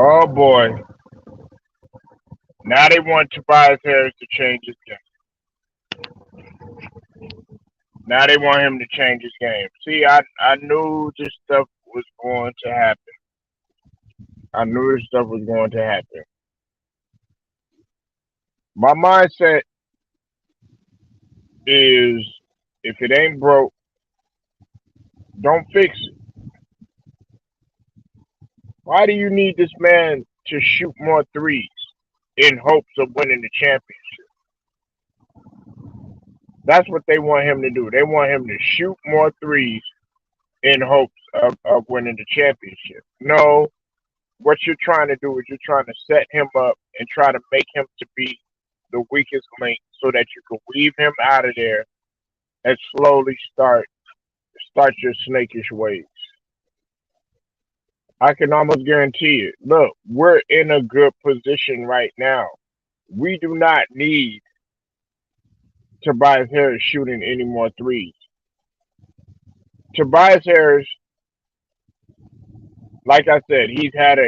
Oh boy. Now they want Tobias Harris to change his game. Now they want him to change his game. See, I knew this stuff was going to happen. I knew this stuff was going to happen. My mindset is if it ain't broke, don't fix it. Why do you need this man to shoot more threes in hopes of winning the championship? That's what they want him to do. They want him to shoot more threes in hopes of winning the championship. No, what you're trying to do is you're trying to set him up and try to make him to be the weakest link so that you can weave him out of there and slowly start your snakish ways. I can almost guarantee it. Look, we're in a good position right now. We do not need Tobias Harris shooting any more threes. Tobias Harris, like I said, he's had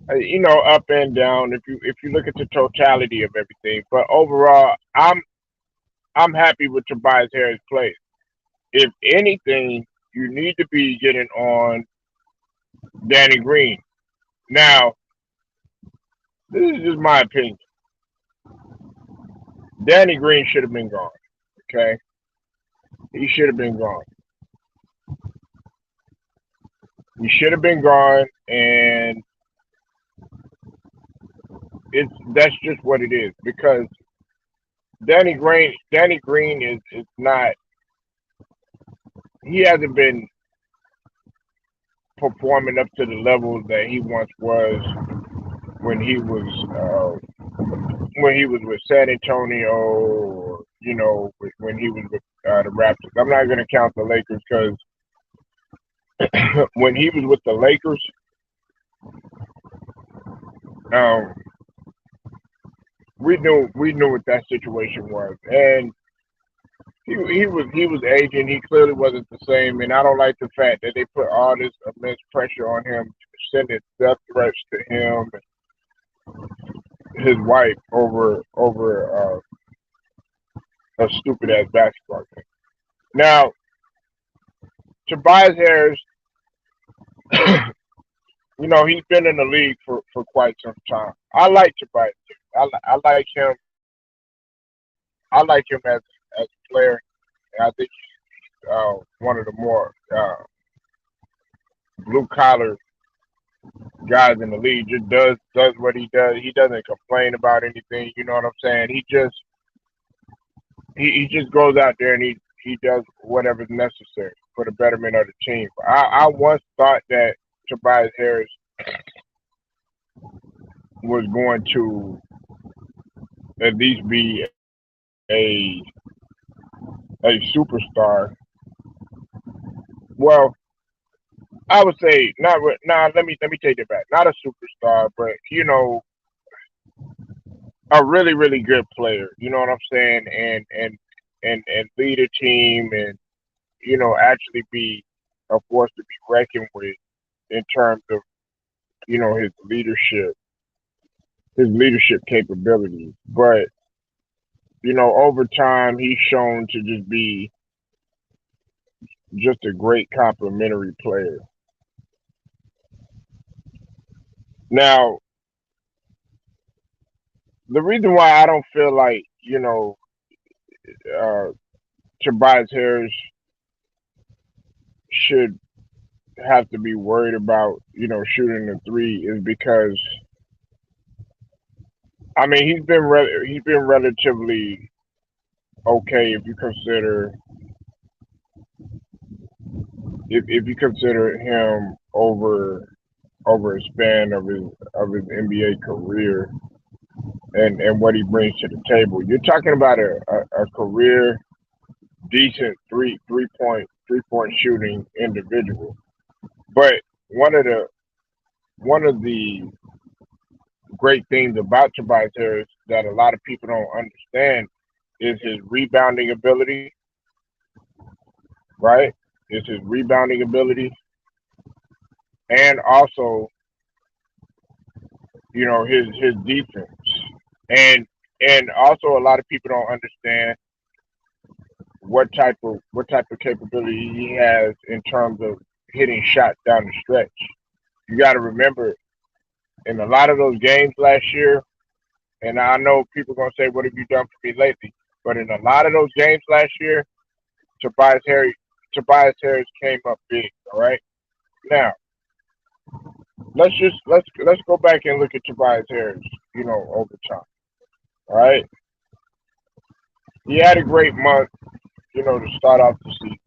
up and down if you look at the totality of everything. But overall, I'm happy with Tobias Harris' play. If anything, you need to be getting on Danny Green. Now, this is just my opinion. Danny Green should have been gone. Okay, he should have been gone. He should have been gone, and that's just what it is because Danny Green is not. He hasn't been performing up to the level that he once was when he was with San Antonio, or when he was with the Raptors. I'm not going to count the Lakers because when he was with the Lakers, um, we knew what that situation was, and he was aging. He clearly wasn't the same, and I don't like the fact that they put all this immense pressure on him, sending death threats to him and his wife over a stupid ass basketball game. Now, Tobias Harris, he's been in the league for quite some time. I like Tobias Harris. I like him. I like him as a player. And I think he's one of the more blue collar guys in the league. Just does what he does. He doesn't complain about anything. You know what I'm saying? He just goes out there and he does whatever's necessary for the betterment of the team. I once thought that Tobias Harris was going to at least be a superstar. Well, I would say not. Nah, let me take it back. Not a superstar, but a really really good player. You know what I'm saying? And lead a team and actually be a force to be reckoned with in terms of his leadership capabilities. But over time he's shown to just be just a great complementary player. Now, the reason why I don't feel like uh, Tobias Harris should have to be worried about shooting the three is because I mean he's been relatively okay if you consider him over a span of his NBA career and what he brings to the table. You're talking about a career decent three point shooting individual. But one of the one of the great things about Tobias Harris that a lot of people don't understand is his rebounding ability, right? Is his rebounding ability, and also his defense, and and also a lot of people don't understand what type of capability he has in terms of hitting shots down the stretch. You got to remember in a lot of those games last year, and I know people gonna say, "What have you done for me lately?" But in a lot of those games last year, Tobias Harris, Tobias Harris came up big. All right, now let's go back and look at Tobias Harris. Over time. All right, he had a great month. To start off the season.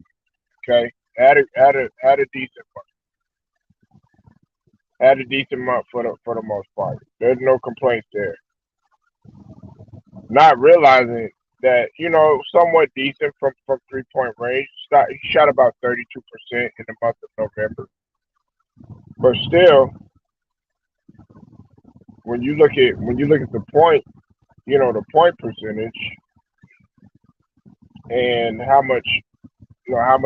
Okay, had a decent month for the most part. There's no complaints there. Not realizing that somewhat decent from 3 point range. He shot about 32% in the month of November, but still, when you look at the point, the point percentage and how much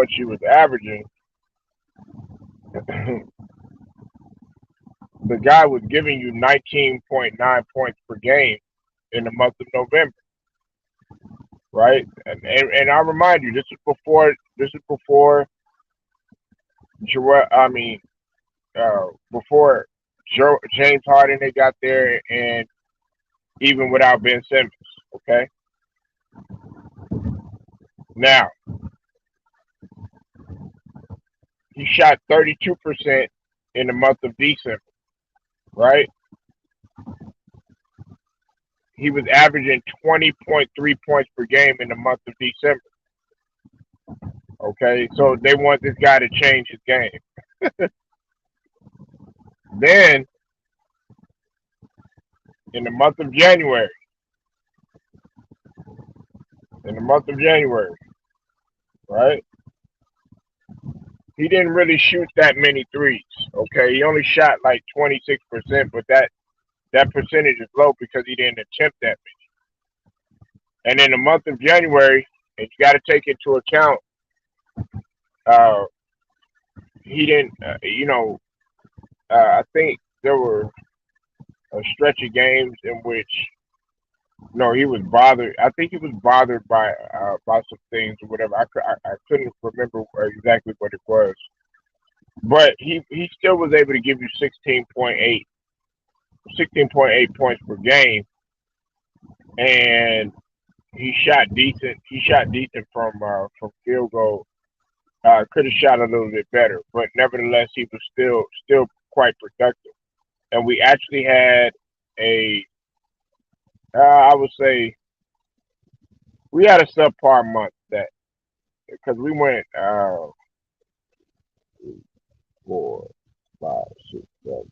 he was averaging, the guy was giving you 19.9 points per game in the month of November, right? And I remind you, this is before Joel. I mean, before James Harden they got there, and even without Ben Simmons. Okay, now he shot 32% in the month of December, right? He was averaging 20.3 points per game in the month of December. Okay, so they want this guy to change his game. Then in the month of January, in the month of January, right? He didn't really shoot that many threes. Okay, he only shot like 26%, but that percentage is low because he didn't attempt that many. And in the month of January, and you got to take into account, uh, he didn't. I think there were a stretch of games in which no, he was bothered. I think he was bothered by some things or whatever. I couldn't remember exactly what it was, but he still was able to give you 16.8 points per game, and he shot decent. He shot decent from field goal. Could have shot a little bit better, but nevertheless, he was still quite productive. And we actually had a, I would say, we had a subpar month that because we went 4, 5, 6, 7.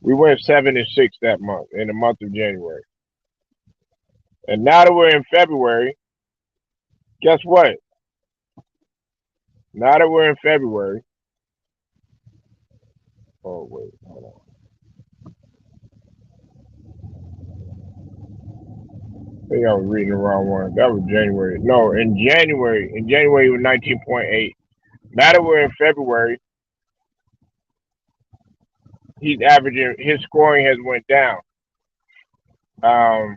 We went 7-6 that month in the month of January. And now that we're in February, guess what? Now that we're in February, oh wait, hold on. I think I was reading the wrong one. That was January. No, in January it was 19.8. Now that we're in February, he's averaging his scoring has went down. Um,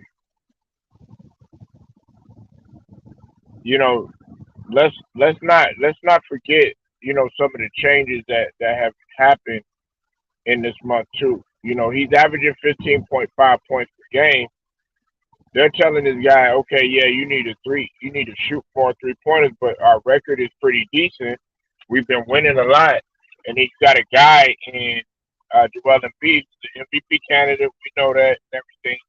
you know, let's not forget, some of the changes that have happened in this month too. He's averaging 15.5 points per game. They're telling this guy, okay, yeah, you need to shoot more 3 pointers, but our record is pretty decent. We've been winning a lot, and he's got a guy in Joel Embiid, the MVP candidate. We know that and everything.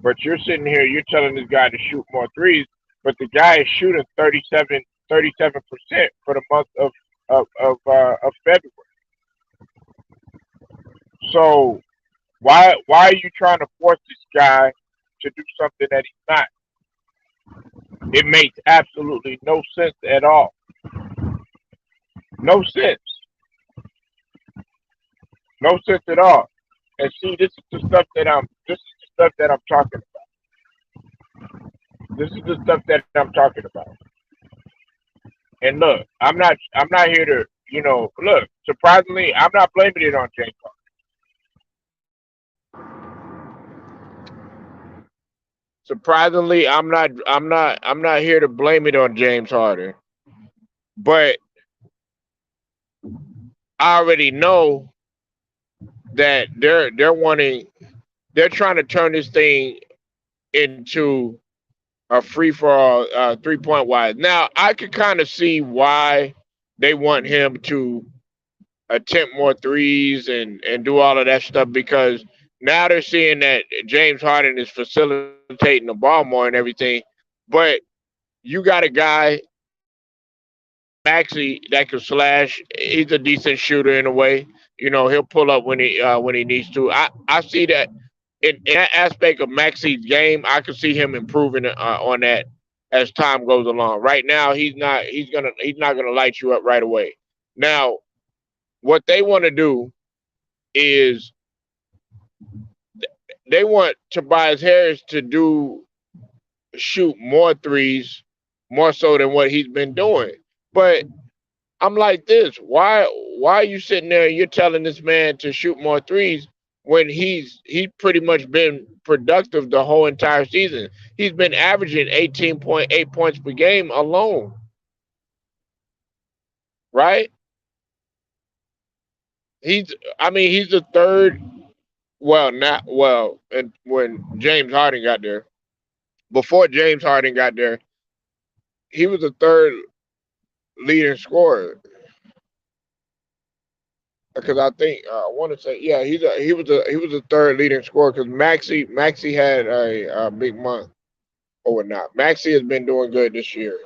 But you're sitting here, you're telling this guy to shoot more threes, but the guy is shooting 37% for the month of February. So why are you trying to force this guy to do something that he's not? It makes absolutely no sense at all. No sense. No sense at all. And see, this is the stuff that I'm talking about. This is the stuff that I'm talking about. And look, I'm not here to, look. Surprisingly, I'm not blaming it on James. Surprisingly, I'm not here to blame it on James Harden. But I already know that they're trying to turn this thing into a free for all 3 point wise. Now I could kind of see why they want him to attempt more threes and do all of that stuff because now they're seeing that James Harden is facilitating the ball more and everything. But you got a guy Maxi that can slash. He's a decent shooter in a way. You know, he'll pull up when he needs to. I see that in that aspect of Maxi's game. I can see him improving on that as time goes along. Right now, he's not gonna light you up right away. Now, what they want to do is they want Tobias Harris to do shoot more threes, more so than what he's been doing. But I'm like this. Why are you sitting there and you're telling this man to shoot more threes when he's pretty much been productive the whole entire season? He's been averaging 18.8 points per game alone, right? He's he's the third not well and when James Harden got there. Before James Harden got there, he was the third leading scorer because I think I want to say yeah he was the third leading scorer because Maxi had a big month or whatnot. Maxi has been doing good this year.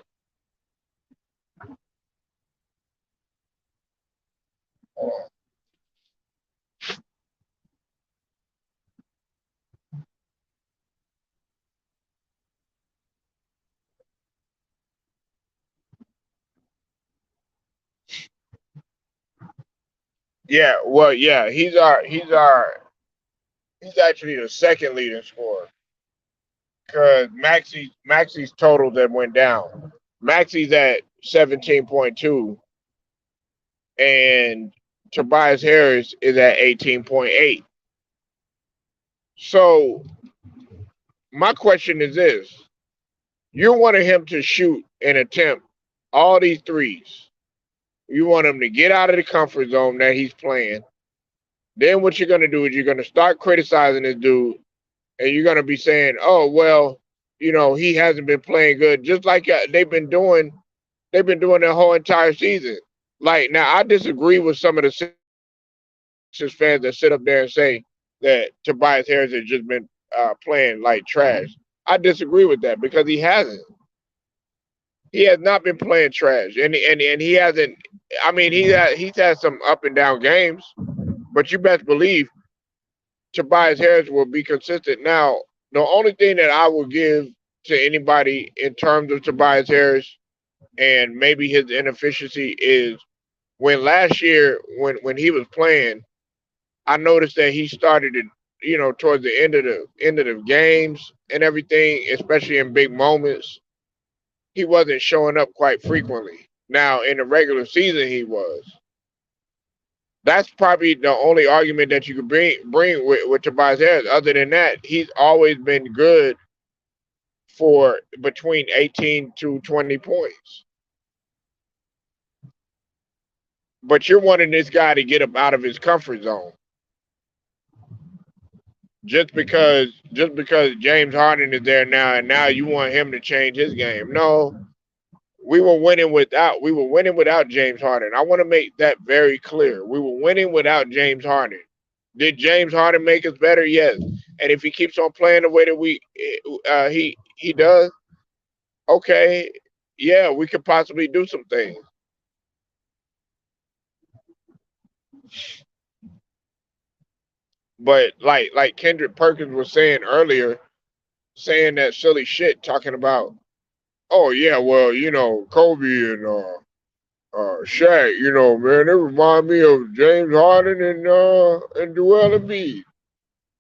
Yeah, well, yeah, he's actually the second leading scorer because Maxi's total that went down. Maxi's at 17.2 and Tobias Harris is at 18.8. So my question is this: you wanted him to shoot and attempt all these threes. You want him to get out of the comfort zone that he's playing. Then what you're gonna do is you're gonna start criticizing this dude, and you're gonna be saying, "Oh well, you know he hasn't been playing good," just like they've been doing. They've been doing their whole entire season. Like now, I disagree with some of the Sixers fans that sit up there and say that Tobias Harris has just been playing like trash. I disagree with that because he hasn't. He has not been playing trash, and he hasn't. He's had some up and down games, but you best believe Tobias Harris will be consistent. Now, the only thing that I will give to anybody in terms of Tobias Harris and maybe his inefficiency is when last year when he was playing, I noticed that he started to towards the end of the games and everything, especially in big moments, he wasn't showing up quite frequently. Now in the regular season he was. That's probably the only argument that you could bring with Tobias Harris. Other than that, he's always been good for between 18 to 20 points. But you're wanting this guy to get up out of his comfort zone just because James Harden is there now, and now you want him to change his game. No, we were winning without James Harden. I want to make that very clear. We were winning without James Harden. Did James Harden make us better? Yes. And if he keeps on playing the way that he does, okay, yeah, we could possibly do some things. But like Kendrick Perkins was saying earlier, saying that silly shit, talking about, oh yeah, well Kobe and Shaq, man, it remind me of James Harden and Joel Embiid.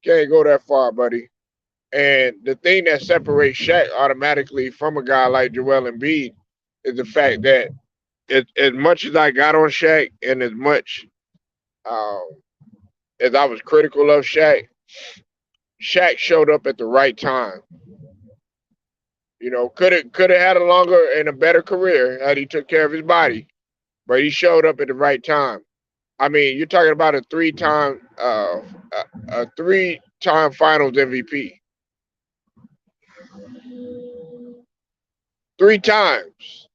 Can't go that far, buddy. And the thing that separates Shaq automatically from a guy like Joel Embiid is the fact that as much as I got on Shaq and as much um, as I was critical of Shaq, Shaq showed up at the right time. Could have had a longer and a better career had he took care of his body, but he showed up at the right time. I mean, you're talking about a three-time Finals MVP, three times.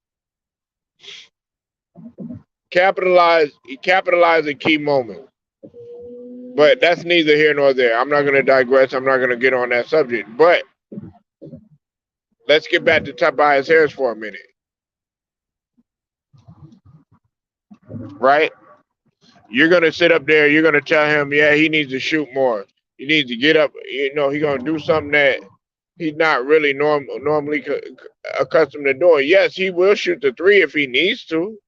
He capitalized a key moment. But that's neither here nor there. I'm not going to digress. I'm not going to get on that subject. But let's get back to Tobias Harris for a minute, right? You're going to sit up there. You're going to tell him, yeah, he needs to shoot more. He needs to get up. He's going to do something that he's not really normally accustomed to doing. Yes, he will shoot the three if he needs to.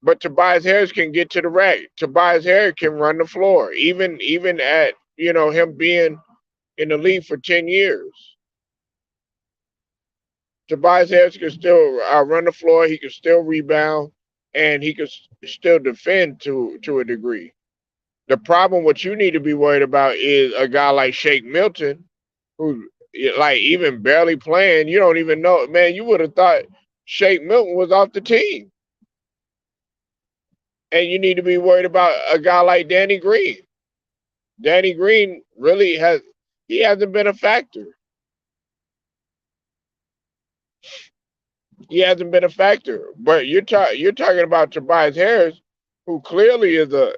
But Tobias Harris can get to the rack. Tobias Harris can run the floor, even at him being in the league for 10 years. Tobias Harris can still run the floor. He can still rebound, and he can still defend to a degree. The problem, what you need to be worried about, is a guy like Shake Milton, who's like even barely playing. You don't even know, man. You would have thought Shake Milton was off the team, and you need to be worried about a guy like Danny Green. Danny Green really he hasn't been a factor. He hasn't been a factor. But you're talking about Tobias Harris, who clearly is the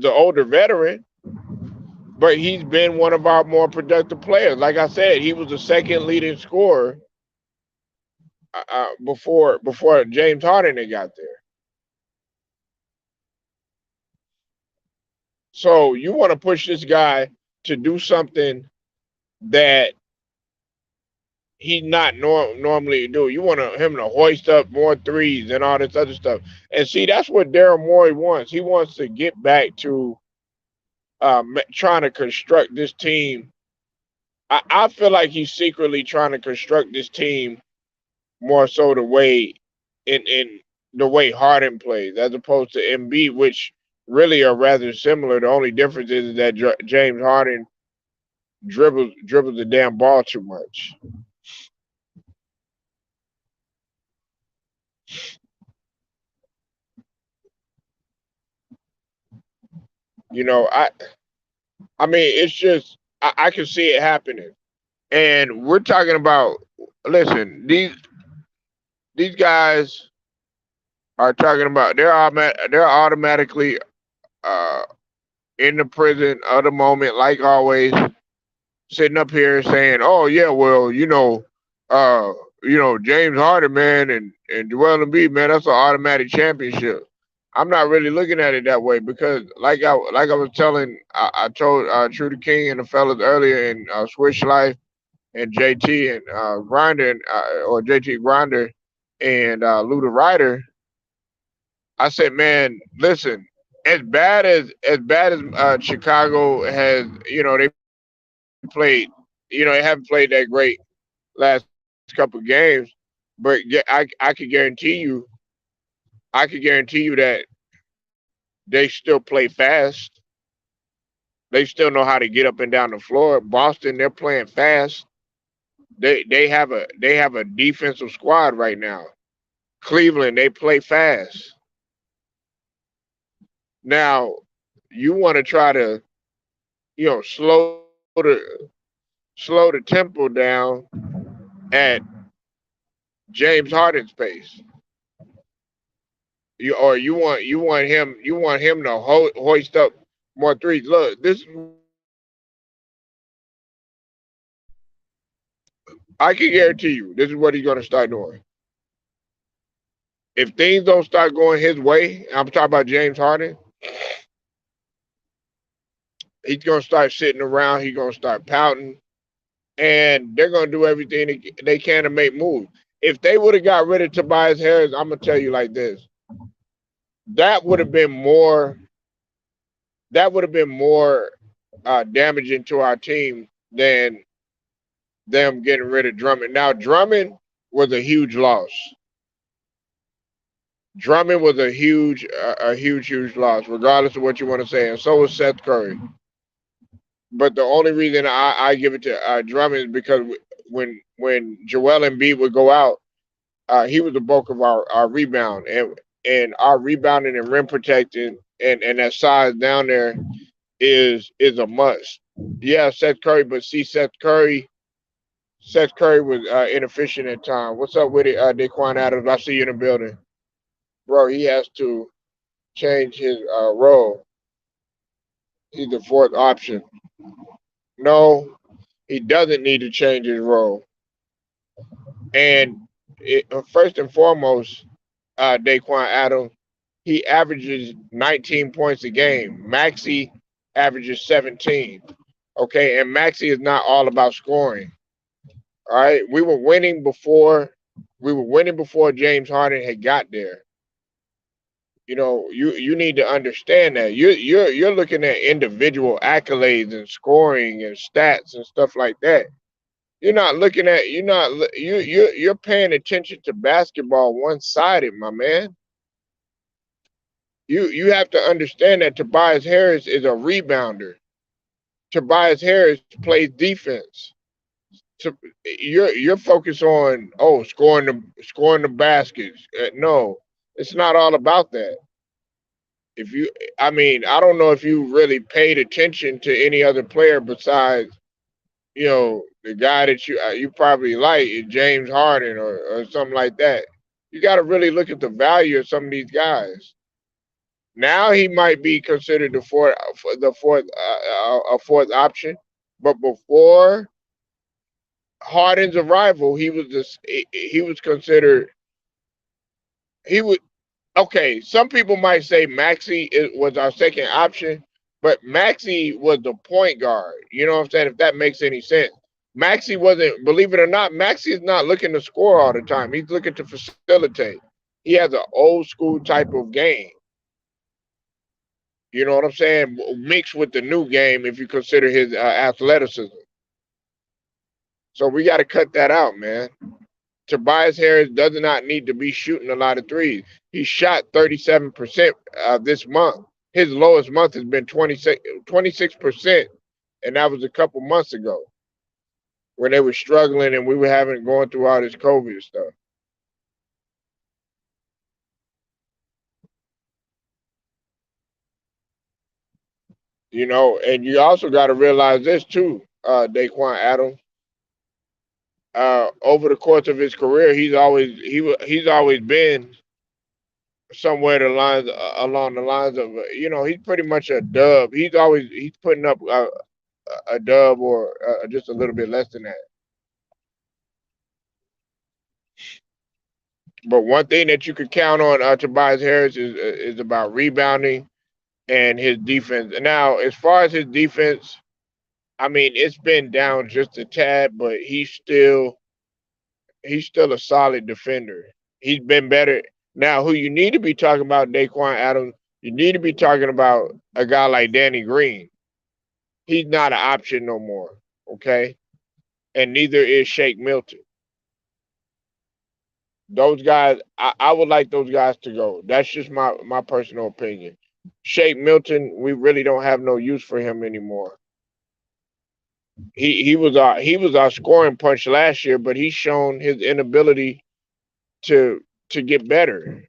older veteran, but he's been one of our more productive players. Like I said, he was the second leading scorer before James Harden had got there. So you want to push this guy to do something that he's not normally do. You want him to hoist up more threes and all this other stuff. And see, that's what Daryl Morey wants. He wants to get back to trying to construct this team. I feel like he's secretly trying to construct this team more so in the way Harden plays, as opposed to Embiid, which really are rather similar. The only difference is that James Harden dribbles the damn ball too much. You know, I mean, it's just I can see it happening, and we're talking about. Listen, these guys are talking about they're automatically uh, in the prison of the moment, like always, sitting up here saying, "Oh yeah, well, uh, James Harden, man, and Joel Embiid, man, that's an automatic championship." I'm not really looking at it that way because, like I was telling, I told True the King and the fellas earlier in Swish Life and JT and Grinder or JT Grinder and Lou the Ryder. I said, man, listen, as bad as Chicago has, they played, they haven't played that great last couple of games, but I could guarantee you that they still play fast. They still know how to get up and down the floor. Boston, they're playing fast. They have a defensive squad right now. Cleveland, they play fast. Now, you want to try to, slow the tempo down at James Harden's pace. You want him to hoist up more threes. Look, this is what he's gonna start doing. I can guarantee you, this is what he's gonna start doing. If things don't start going his way, I'm talking about James Harden, he's gonna start sitting around. He's gonna start pouting, and they're gonna do everything they can to make moves. If they would have got rid of Tobias Harris, I'm gonna tell you like this: that would have been more. That would have been more damaging to our team than them getting rid of Drummond. Now Drummond was a huge loss. Drummond was huge loss, regardless of what you want to say, and so was Seth Curry. But the only reason I give it to Drummond is because when Joel Embiid would go out, he was the bulk of our rebound, and our rebounding and rim protecting and that size down there is a must. Yeah, Seth Curry, but see Seth Curry was inefficient at times. What's up with it, Daquan Adams? I see you in the building, bro. He has to change his role. He's the fourth option. No, he doesn't need to change his role. And first and foremost, Daquan Adams, he averages 19 points a game. Maxi averages 17. Okay, and Maxi is not all about scoring. All right, we were winning before James Harden had got there. You need to understand that you're looking at individual accolades and scoring and stats and stuff like that. You're not you're paying attention to basketball one sided, my man. You have to understand that Tobias Harris is a rebounder. Tobias Harris plays defense. So you're focused on scoring the baskets. No, it's not all about that. If you, I mean, I don't know if you really paid attention to any other player besides the guy that you probably like, James Harden or something like that. You got to really look at the value of some of these guys. Now he might be considered a fourth option, but before Harden's arrival, he was considered he would okay. Some people might say was our second option, but Maxi was the point guard. You know what I'm saying? If that makes any sense. Maxi wasn't, believe it or not, Maxi is not looking to score all the time. He's looking to facilitate. He has an old school type of game. You know what I'm saying? Mixed with the new game if you consider his athleticism. So we got to cut that out, man. Tobias Harris does not need to be shooting a lot of threes. He shot 37% this month. His lowest month has been 26%, and that was a couple months ago when they were struggling and we were having going through all this COVID stuff. And you also got to realize this too, Daquan Adams. Over the course of his career, he's always been somewhere along the lines of he's pretty much a dub. He's putting up a dub or just a little bit less than that. But one thing that you could count on Tobias Harris is about rebounding and his defense. Now, as far as his defense, I mean it's been down just a tad, but he's still a solid defender. He's been better. Now, who you need to be talking about, Daquan Adams, you need to be talking about a guy like Danny Green. He's not an option no more. Okay, and neither is Shake Milton. Those guys, I would like those guys to go. That's just my personal opinion. Shake Milton, we really don't have no use for him anymore. He was our scoring punch last year, but he's shown his inability to get better.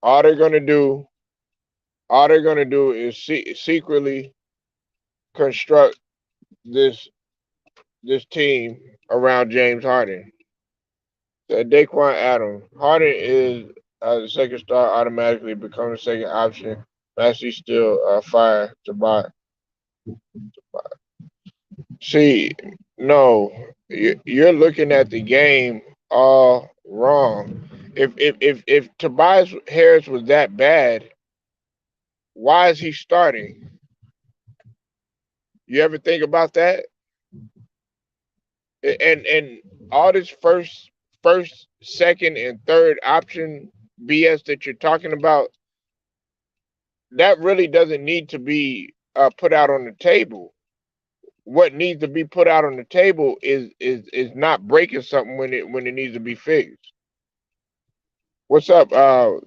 All they're gonna do, all they're gonna do is secretly construct this this team around James Harden. Daquan Adams. Harden is the second star automatically become the second option. Maxey still fire to buy. See, no, you're looking at the game all wrong. If Tobias Harris was that bad, why is he starting? You ever think about that? And all this first, second, and third option BS that you're talking about, that really doesn't need to be put out on the table. What needs to be put out on the table is not breaking something when it needs to be fixed. What's up,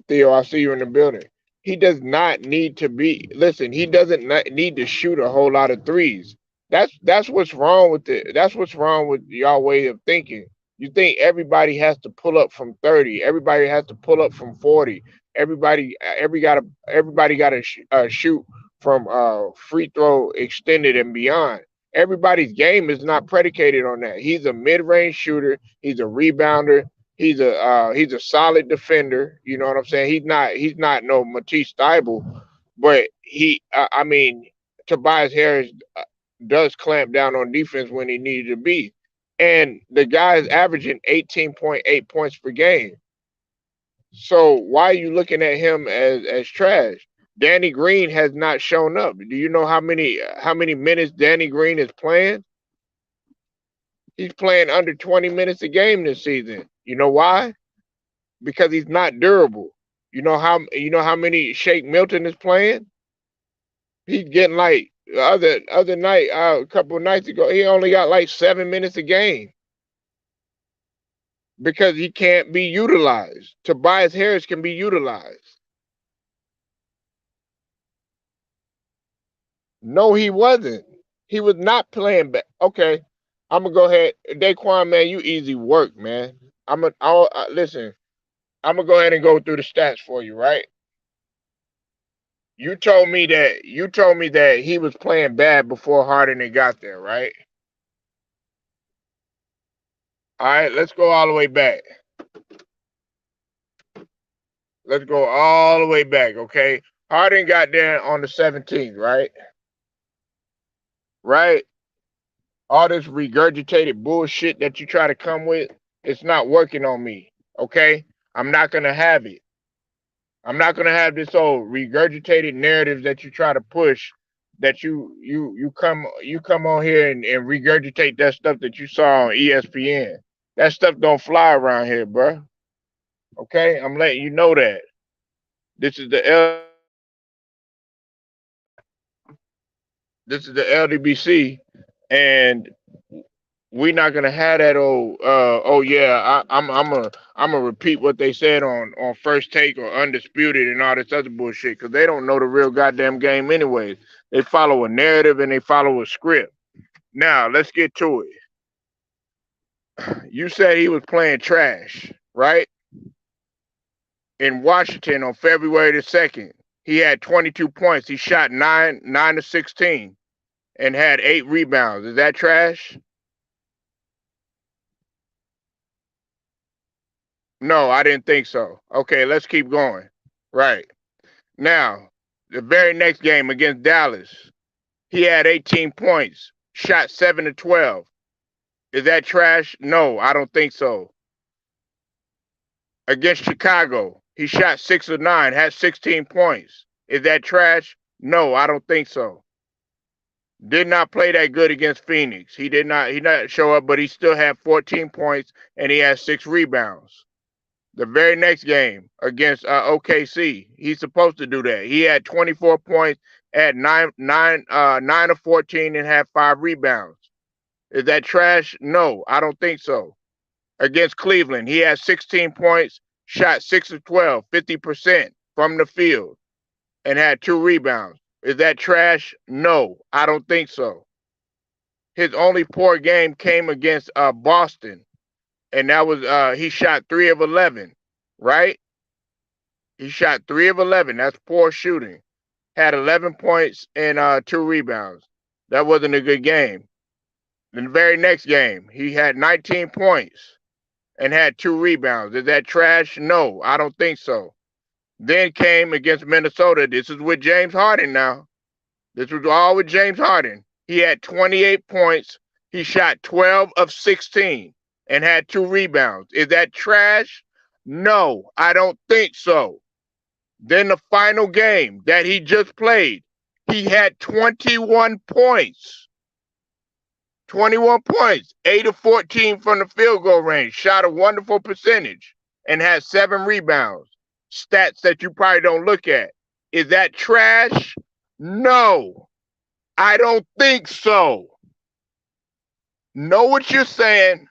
Theo? I see you in the building. He does not need to be. Listen, he doesn't need to shoot a whole lot of threes. That's what's wrong with it. That's what's wrong with y'all way of thinking. You think everybody has to pull up from 30. Everybody has to pull up from 40. Everybody got to shoot from free throw extended and beyond. Everybody's game is not predicated on that. He's a mid-range shooter. He's a rebounder. He's a solid defender. You know what I'm saying? He's not no Matisse Thybulle, but I mean, Tobias Harris does clamp down on defense when he needed to be, and the guy is averaging 18.8 points per game. So why are you looking at him as trash? Danny Green has not shown up. Do you know how many minutes Danny Green is playing? He's playing under 20 minutes a game this season. You know why? Because he's not durable. You know how many Shake Milton is playing? He's getting like the other night, a couple of nights ago, he only got like 7 minutes a game because he can't be utilized. Tobias Harris can be utilized. No, he wasn't. He was not playing back. Okay, I'm gonna go ahead. Daquan, man, you easy work, man. Listen. I'm gonna go ahead and go through the stats for you, right? You told me that he was playing bad before Harden and got there, right? All right, let's go all the way back. Let's go all the way back, okay? Harden got there on the 17th, right? Right? All this regurgitated bullshit that you try to come with, it's not working on me, okay? I'm not gonna have it. I'm not gonna have this old regurgitated narrative that you try to push. That you come on here and regurgitate that stuff that you saw on ESPN. That stuff don't fly around here, bro. Okay, I'm letting you know that this is the LDBC, and we're not gonna have that old. Oh yeah, I'm gonna repeat what they said on First Take or Undisputed and all this other bullshit because they don't know the real goddamn game anyways. They follow a narrative and they follow a script. Now let's get to it. You said he was playing trash, right? In Washington on February the 2nd, he had 22 points. He shot 9 to 16, and had 8 rebounds. Is that trash? No, I didn't think so. Okay, let's keep going. Right. Now, the very next game against Dallas, he had 18 points, shot 7 to 12. Is that trash? No, I don't think so. Against Chicago, he shot 6 of 9, had 16 points. Is that trash? No, I don't think so. Did not play that good against Phoenix. He did not show up, but he still had 14 points and he had 6 rebounds. The very next game against OKC, he's supposed to do that. He had 24 points, had 9 of 14, and had 5 rebounds. Is that trash? No, I don't think so. Against Cleveland, he had 16 points, shot 6 of 12, 50% from the field, and had 2 rebounds. Is that trash? No, I don't think so. His only poor game came against Boston, and that was he shot 3 of 11, right? He shot 3 of 11. That's poor shooting. Had 11 points and 2 rebounds. That wasn't a good game. In the very next game, he had 19 points and had 2 rebounds. Is that trash? No, I don't think so. Then came against Minnesota. This is with James Harden now. This was all with James Harden. He had 28 points. He shot 12 of 16 and had 2 rebounds. Is that trash? No, I don't think so. Then the final game that he just played, he had 21 points. 21 points, 8 of 14 from the field goal range, shot a wonderful percentage, and had 7 rebounds. Stats that you probably don't look at. Is that trash? No, I don't think so. Know what you're saying.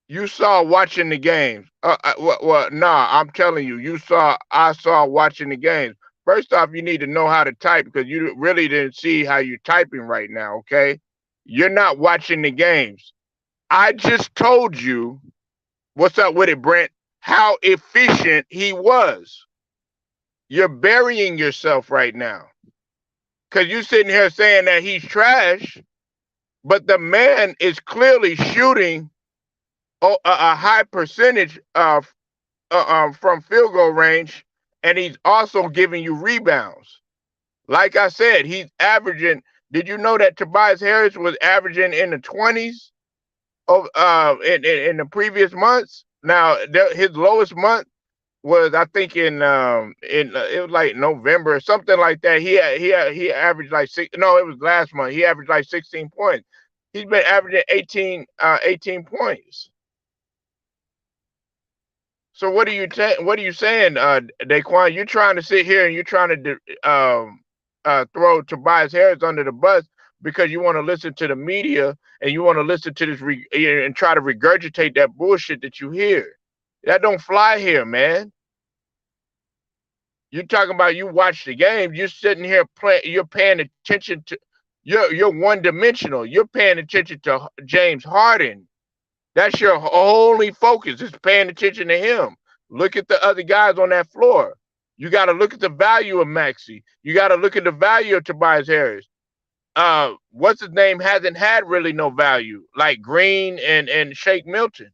You saw watching the games. Nah, I'm telling you, I saw watching the games. First off, you need to know how to type because you really didn't see how you're typing right now, okay? You're not watching the games. I just told you, what's up with it, Brent? How efficient he was. You're burying yourself right now because you're sitting here saying that he's trash, but the man is clearly shooting a high percentage from field goal range, and he's also giving you rebounds. Like I said, he's averaging. Did you know that Tobias Harris was averaging in the 20s of in the previous months? Now his lowest month was, I think, in it was like November or something like that. He averaged like six. No, it was last month. He averaged like 16 points. He's been averaging 18 points. So what are you saying, Daquan? You're trying to sit here and you're trying to throw Tobias Harris under the bus because you want to listen to the media and you want to listen to this and try to regurgitate that bullshit that you hear. That don't fly here, man. You're talking about you watch the game. You're sitting here playing. You're paying attention to. You're one dimensional. You're paying attention to James Harden. That's your only focus is paying attention to him. Look at the other guys on that floor. You got to look at the value of Maxey. You got to look at the value of Tobias Harris. What's his name hasn't had really no value, like Green and Shake Milton.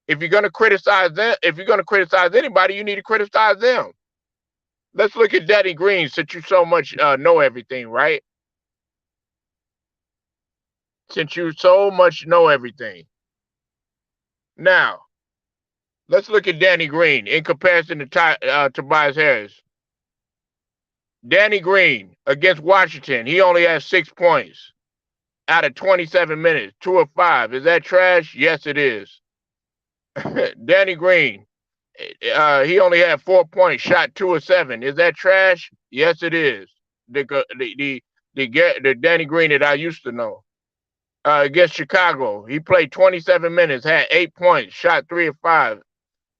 If you're gonna criticize them, if you're gonna criticize anybody, you need to criticize them. Let's look at Danny Green, since you so much know everything, right? Since you so much know everything. Now, let's look at Danny Green in comparison to Tobias Harris. Danny Green against Washington, he only has 6 points out of 27 minutes, 2 of 5. Is that trash? Yes, it is. Danny Green, he only had 4 points, shot 2 of 7. Is that trash? Yes, it is. The Danny Green that I used to know. Against Chicago, he played 27 minutes, had 8 points, shot 3 of 5.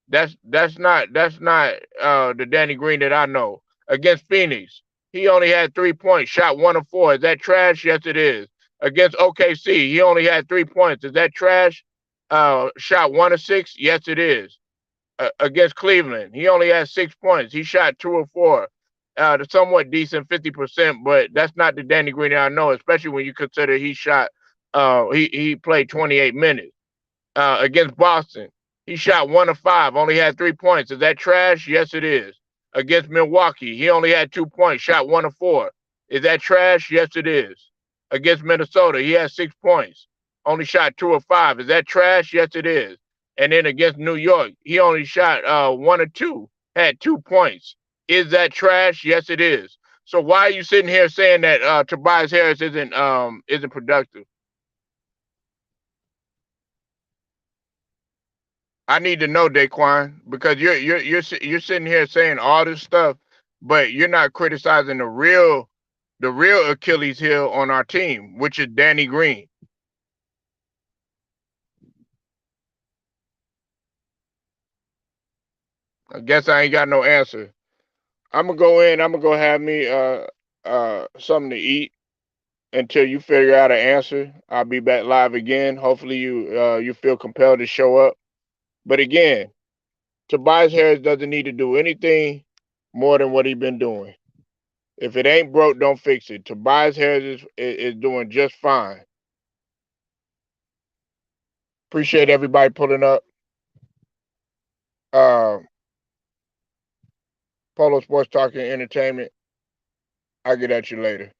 That's not the Danny Green that I know. Against Phoenix, he only had 3 points, shot 1 of 4. Is that trash? Yes, it is. Against OKC, he only had 3 points. Is that trash? Shot 1 of 6. Yes, it is. Against Cleveland, he only had 6 points. He shot 2 of 4. The somewhat decent 50%, but that's not the Danny Green that I know, especially when you consider he shot. He played 28 minutes against Boston. He shot 1 of 5, only had 3 points. Is that trash? Yes, it is. Against Milwaukee, he only had 2 points, shot 1 of 4. Is that trash? Yes, it is. Against Minnesota, he had 6 points, only shot 2 of 5. Is that trash? Yes, it is. And then against New York, he only shot 1 of 2, had 2 points. Is that trash? Yes, it is. So why are you sitting here saying that Tobias Harris isn't productive? I need to know, Daquan, because you're sitting here saying all this stuff, but you're not criticizing the real Achilles heel on our team, which is Danny Green. I guess I ain't got no answer. I'm gonna go in. I'm gonna go have me something to eat until you figure out an answer. I'll be back live again. Hopefully you feel compelled to show up. But again, Tobias Harris doesn't need to do anything more than what he's been doing. If it ain't broke, don't fix it. Tobias Harris is doing just fine. Appreciate everybody pulling up. Uh, Polo Sports Talking Entertainment. I'll get at you later.